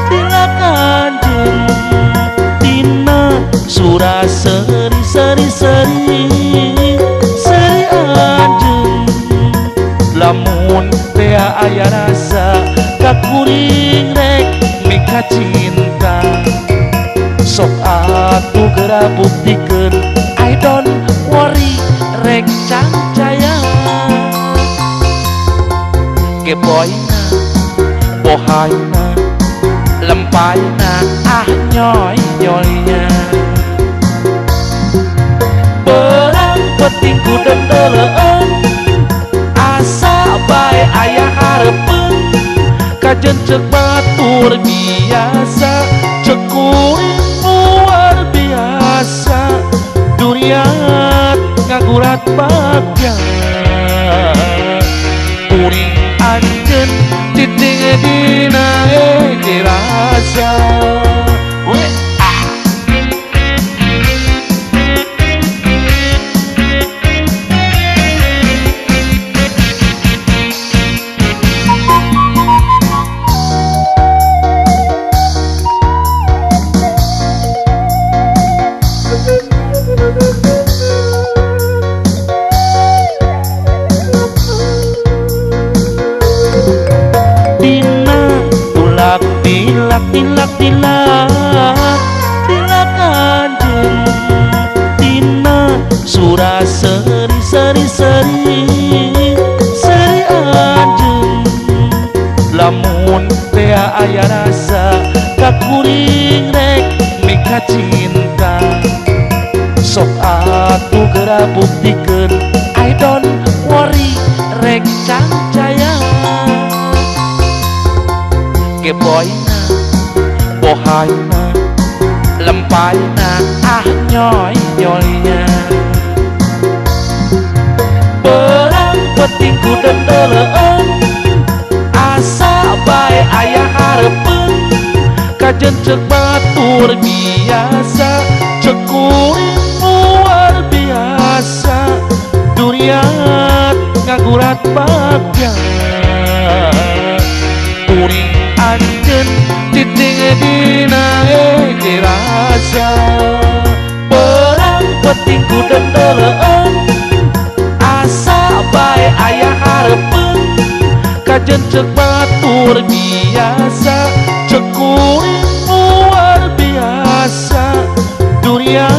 tila kanjeng dina surah seri anjeng lamun tea aya rasa kakuring rek mika cinta sok atuh geura buktikeun I don't worry rek cangcaya kepoina bohaina lempaina nyoy-nyoynya perang petingku dendeleun asa bae aya harepeun kajen cek batur biasa cek kuring luar biasa duriat ngagurat bagja kuring anjeun titing dina dirasa tila kanjeng dina surah seri anjeng lamun tea aya rasa kakuring rek mika cinta sok atuh geura buktikeun I don't worry rek cangcaya kepoina bohaina lempaina nyoy-nyoynya perang petingku dendeleun asa bae aya harepeun kajen cek batur biasa cek kuring luar biasa duriat ngagurat bagja kuring anjeun titing dina dirasa perang petingku dendeleun asa bae aya harepeun kajen cek batur biasa cek kuring luar biasa durian